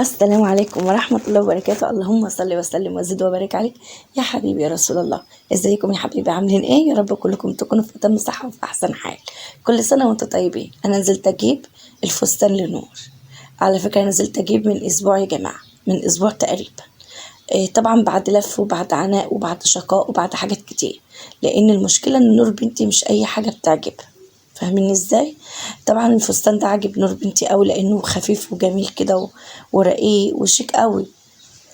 السلام عليكم ورحمة الله وبركاته. اللهم صل وسلم وزد وبارك عليك يا حبيبي يا رسول الله. ازيكم يا حبيبي، عاملين ايه؟ يا رب كلكم تكونوا في اتم صحة وفي احسن حال. كل سنة وانتم طيبين. انا نزلت اجيب الفستان لنور. على فكرة نزلت اجيب من اسبوع يا جماعة، من اسبوع تقريبا. طبعا بعد لف وبعد عناء وبعد شقاء وبعد حاجات كتير، لان المشكلة ان نور بنتي مش اي حاجة بتعجبها. فاهمين ازاي؟ طبعا الفستان ده عاجب نور بنتي قوي لانه خفيف وجميل كده ورقيق وشيك قوي.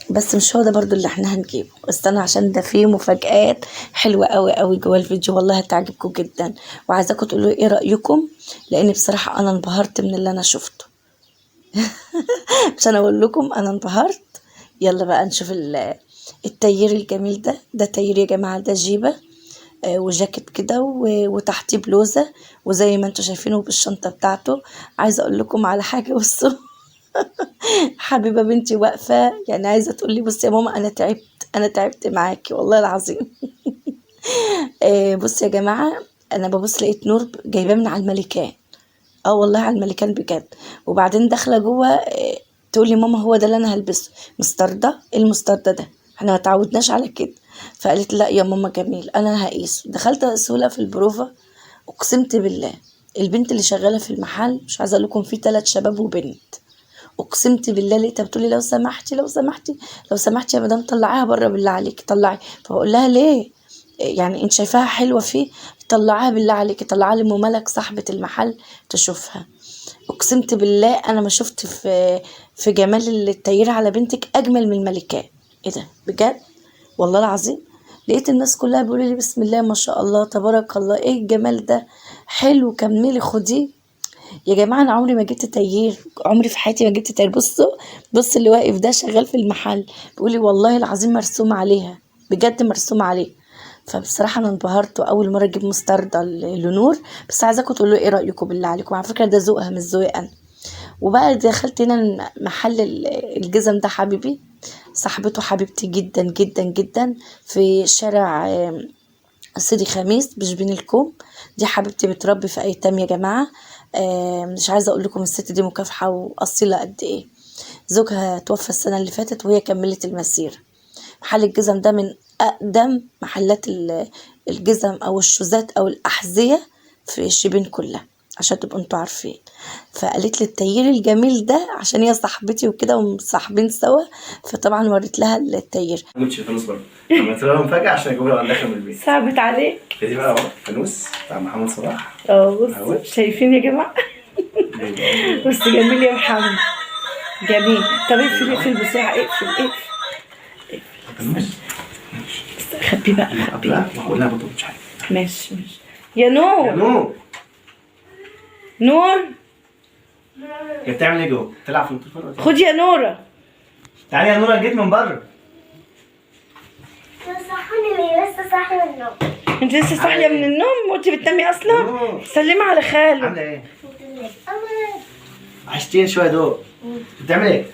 بس مش هو ده برضو اللي احنا هنجيبه، استنى عشان ده فيه مفاجآت حلوة قوي قوي جوه الفيديو، والله هتعجبكم جدا. وعايزاكم تقولوا ايه رأيكم، لان بصراحة انا انبهرت من اللي انا شفته. عشان اقول لكم انا انبهرت. يلا بقى نشوف التايير الجميل ده. ده تايير يا جماعة، ده جيبة وجاكيت كده وتحتيه بلوزة، وزي ما انتوا شايفينه بالشنطة بتاعته. عايزة اقول لكم على حاجة، بصوا. حبيبة بنتي واقفة يعني عايزة تقولي بصي يا ماما انا تعبت معاكي والله العظيم. بصي يا جماعة، انا ببص لقيت نور جايباه من على الملكان. اه والله على الملكان بجد. وبعدين داخلة جوه تقولي ماما هو ده اللي انا هلبسه مستردة. ايه المستردة ده؟ احنا ما تعودناش على كده. فقالت لا يا ماما جميل، انا هقيسه. دخلت اقيسه في البروفة. اقسمت بالله البنت اللي شغالة في المحل، مش عايزة اقول لكم في 3 شباب وبنت. اقسمت بالله لقيتها بتقولي لو سمحتي لو سمحتي يا مدام طلعيها بره بالله عليكي طلعي. فبقول لها ليه؟ يعني انت شايفاها حلوه فيه؟ طلعيها بالله عليكي، طلعها لام ملك صاحبه المحل تشوفها. اقسمت بالله انا ما شفت في جمال التغيير على بنتك اجمل من الملكات. ايه ده بجد والله العظيم. لقيت الناس كلها بيقولوا لي بسم الله ما شاء الله تبارك الله، ايه الجمال ده، حلو كملي خديه. يا جماعة أنا عمري ما جبت تايير، عمري في حياتي ما جبت تايير. بص اللي واقف ده شغال في المحل بيقولي والله العظيم مرسوم عليها، بجد مرسوم عليه. فبصراحة أنا انبهرت، وأول مرة أجيب مستردة لنور. بس عايزاكم تقولوا إيه رأيكم بالله عليكم، على فكرة ده ذوقها مش ذوقي أنا. وبقى دخلت هنا محل الجزم ده حبيبي، صاحبته حبيبتي جدا جدا جدا، في شارع سيدي خميس بشبين الكوم. دي حبيبتي بتربي في ايتام يا جماعه. مش عايزه اقول لكم الست دي مكافحه واصيله قد ايه. زوجها توفى السنه اللي فاتت وهي كملت المسيره. محل الجزم ده من اقدم محلات الجزم او الشوزات او الاحذيه في شبين كلها، عشان تبقوا انتوا عارفين. فقالت لي التايير الجميل ده عشان هي صاحبتي وكده ومصاحبين سوا، فطبعا وريت لها التايير. مش فانوس برضه عملت لها مفاجأة عشان اجيبها وانا داخل من البيت. صعبت عليك. دي بقى اهو فانوس بتاع محمد صلاح. بصوا شايفين يا جماعه. بص جميل يا محمد، جميل. طب اقفل بسرعه، اقفل. فانوس خبي بقى خبي. لا هقول لها برضه مش حاجة. ماشي يا نور. يا نور نور هي بتعمل ايه جوه؟ تلعب في التليفون؟ خد يا نورة. تعالي يا نور، أنا جيت من بره. لسه صاحي من النوم. انت لسه صاحيه من النوم وانت بتنامي اصلا؟ سلمي على خاله. عامله ايه؟ وحشتيني شويه دول. بتعمل ايه؟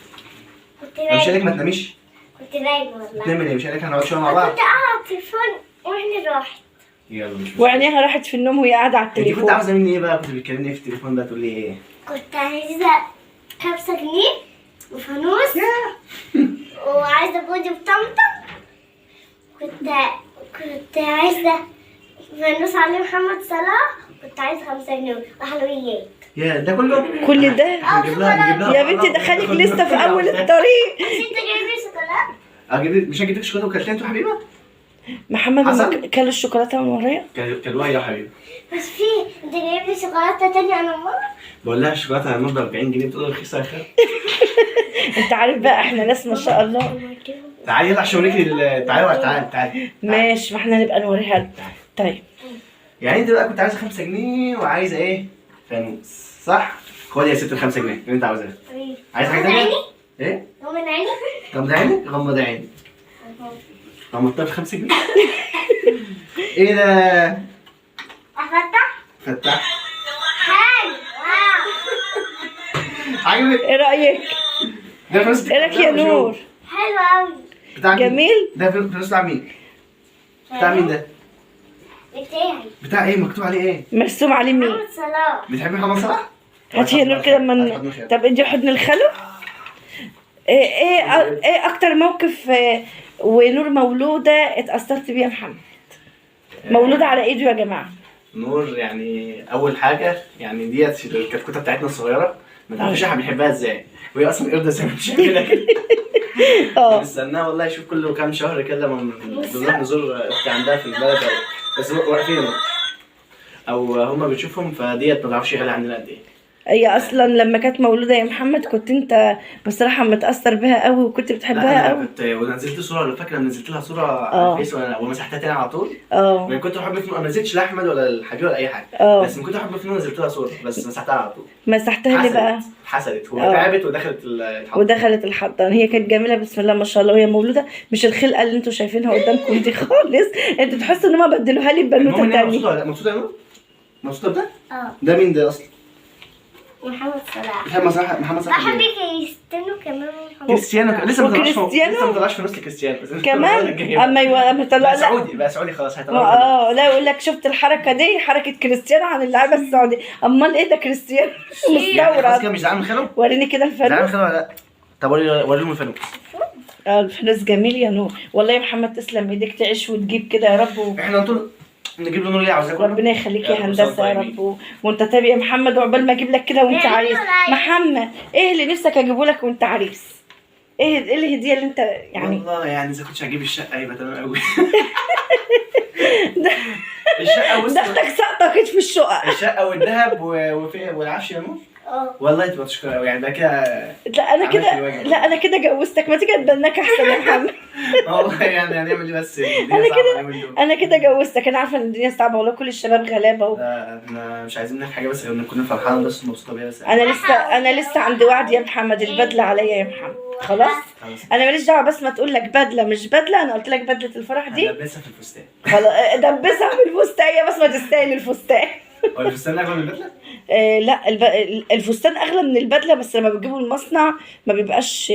كنت مش نايمة. قالك ما تناميش؟ كنت نايمة والله. بتعمل ايه؟ مش قالك هنقعد شويه مع بعض؟ كنت قاعدة على التليفون وإحنا راحت. يلا مش وعينيها راحت في النوم وهي قاعده على انت كنت التليفون. عاوزه مني ايه بقى؟ كنت بتكلمني في التليفون ده تقول لي ايه؟ كنت عايزة 5 جنيه وفانوس وعايزة بودي وطمطم. كنت عايزة فانوس عليه محمد صلاح. كنت عايزة 5 جنيه وحلويات. يا ده كله؟ كل ده نجيب لها يا بنتي دخلك لسه في اول الطريق. بس أنت جايب لي شوكولاتة؟ مش هجيب لك شوكولاته وكلتين انتوا حبيبه؟ محمد حصل؟ كل الشوكولاته من ورايا. كلوها يا حبيبي. بس أنت جايب لي شوكولاتة تانية أنا مرة؟ بقول لها الشوكولاته النهارده 40 جنيه بتقول رخيصه يا خال. انت عارف بقى احنا ناس ما شاء الله. تعالي يلا عشان اوريكي تعالي. ماشي، ما احنا نبقى نوريها لك. طيب يعني انت بقى كنت عايزه 5 جنيه وعايزه ايه؟ فانوس صح؟ خدي يا ست ال 5 جنيه اللي انت عاوزاها. عايزه حاجه تانية؟ ايه؟ غمض عيني. غمض عينك؟ غمض عيني. غمضتها ب 5 جنيه. ايه ده؟ أفتح؟ فتح. حلو. واو. عجبك؟ ايه رايك؟ ده فلوس ايه رايك يا نور؟ حلو أوي. بتاع مين؟ جميل. ده فلوس بتاع مين؟ بتاع مين ده؟ بتاعي. بتاع ايه؟ مكتوب عليه ايه؟ مرسوم عليه مين؟ محمد صلاح. بتحبي محمد صلاح؟ هاتي يا نور كده من. طب ادي حضن الخلو. ايه اكتر موقف ونور مولودة اتأثرت بيه يا محمد؟ مولودة على ايده يا جماعة. نور يعني اول حاجه يعني ديت الكتكوته بتاعتنا الصغيره، ما تعرفش احنا بنحبها ازاي، وهي اصلا قرده زي ما انت شايفينها كده. بنستناها والله، شوف كل كام شهر كده لما بنروح نزور اختي عندها في البلد بس واقفين او هما بتشوفهم، فديت ما تعرفش غالي عندنا قد ايه. هي اصلا لما كانت مولودة يا محمد كنت انت بصراحة متأثر بها قوي وكنت بتحبها قوي. كنت ونزلت صوره، لو فاكره نزلت لها صوره على الفيس ومسحتها تاني على طول. من كنت بحب فنون، ما نزلتش لاحمد ولا الحبيب ولا اي حاجه. بس من كنت بحب فنون نزلت لها صوره بس مسحتها على طول. مسحتها ليه بقى؟ حسدت وتعبت ودخلت الحضانه. هي كانت جميله بسم الله ما شاء الله، وهي مولوده مش الخلقه اللي انتوا شايفينها قدامكم دي خالص. انتوا تحسوا ان هم بدلوها لي ببنوته تانية. مبسوطه يا نور؟ مبسوطه بده؟ ده مين ده اصلا؟ محمد صلاح. محمد صلاح. بحب كريستيانو كمان. كريستيانو لسه ما طلعش في نص كريستيانو كمان. اما طلع سعودي بقى، سعودي خلاص هيطلع. لا يقول لك شفت الحركه دي، حركه كريستيانو عن اللعيبه السعودي. امال ايه ده كريستيانو مستورد. مش زعلان من خاله؟ وريني كده الفانوس. زعلان من خاله ولا لا؟ طب وريهم الفانوس. الفانوس جميل يا نور والله يا محمد، تسلم ايديك تعيش وتجيب كده يا رب. احنا نطول نجيب له نور ليه عاوزاه. ربنا يخليك يا هندسه يا رب. وانت تابع يا محمد، وعقبال ما اجيب لك كده وانت عريس. محمد ايه اللي نفسك اجيبه لك وانت عريس؟ ايه الهديه اللي انت يعني؟ والله يعني اذا كنتش هجيب الشقه يبقى تمام قوي. الشقه ضغطك سقطك في الشقه. الشقه والذهب والعفش يا نور. والله تبقى تشكر قوي يعني. ده كده لا انا كده جوزتك، ما تيجي اتبناك احسن يا محمد. والله يعني هنعمل ايه بس. انا كده جوزتك. انا عارفه ان الدنيا صعبه والله، كل الشباب غلابه احنا مش عايزين منك حاجه بس غير نكون فرحانه بس ومبسوطه بيها بس. انا لسه عندي وعد يا محمد، البدله عليا يا محمد. خلاص انا ماليش دعوه، بس ما تقول لك بدله مش بدله. انا قلت لك بدله الفرح دي دبسها في الفستان. خلاص دبسها في الفستان، بس ما تستاهل الفستان. هو الفستان اغلى من البدله؟ لا الفستان اغلى من البدله، بس لما بتجيبه المصنع ما بيبقاش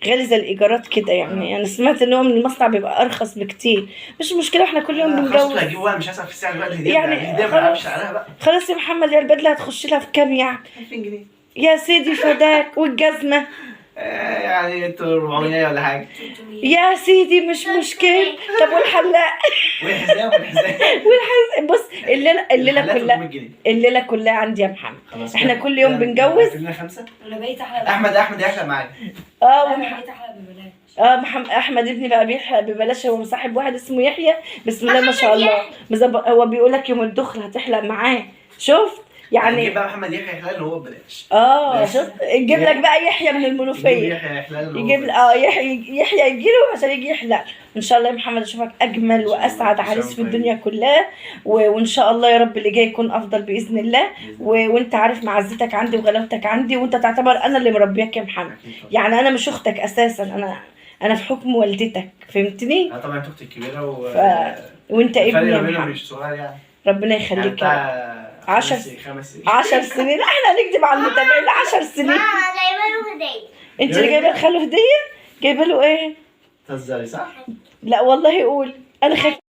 غالي زي الايجارات كده يعني. انا سمعت ان هو من المصنع بيبقى ارخص بكتير. مش مشكله، احنا كل يوم بنجوز. خلاص هجيبه بقى، مش هسأل في السعر بقى. دي يعني خلاص يا محمد. يا البدله هتخش لها في كام يعني؟ 2000 جنيه يا سيدي فداك. والجزمه يعني انتوا 400 ولا حاجه يا سيدي مش مشكله. طب والحلاق؟ والحزام بص الليله كلها عندي يا محمد. احنا كل يوم بنجوز. لنا 5. انا بقيت احلى. احمد يحلق معايا. بقيت احلى ببلاش. محمد احمد ابني بقى بيحلق ببلاش. هو مصاحب واحد اسمه يحيى بسم الله ما شاء الله. هو بيقول لك يوم الدخل هتحلق معاه. شفت يعني؟ نجيب بقى محمد يحيى يحلق هو ببلاش. شوف نجيب لك بقى يحيى من المنوفيه. يجيب يحيى يجي له عشان يجي يحلق. ان شاء الله يا محمد اشوفك اجمل واسعد عريس في الدنيا كلها. وان شاء الله يا رب اللي جاي يكون افضل باذن الله. وانت عارف معزتك عندي وغلاوتك عندي، وانت تعتبر انا اللي مربياك يا محمد. يعني انا مش اختك اساسا، انا في حكم والدتك، فهمتني؟ طبعا انت اختي الكبيره وانت ابني يا محمد. مش صغير يعني. ربنا يخليك يعني 10 سنين. احنا هنكدب على المتابعين. 10 سنين. جايبه له هديه. انت اللي جايبه لخاله هديه؟ جايبه له ايه؟ تهزري صح؟ لا والله قول. انا خايفه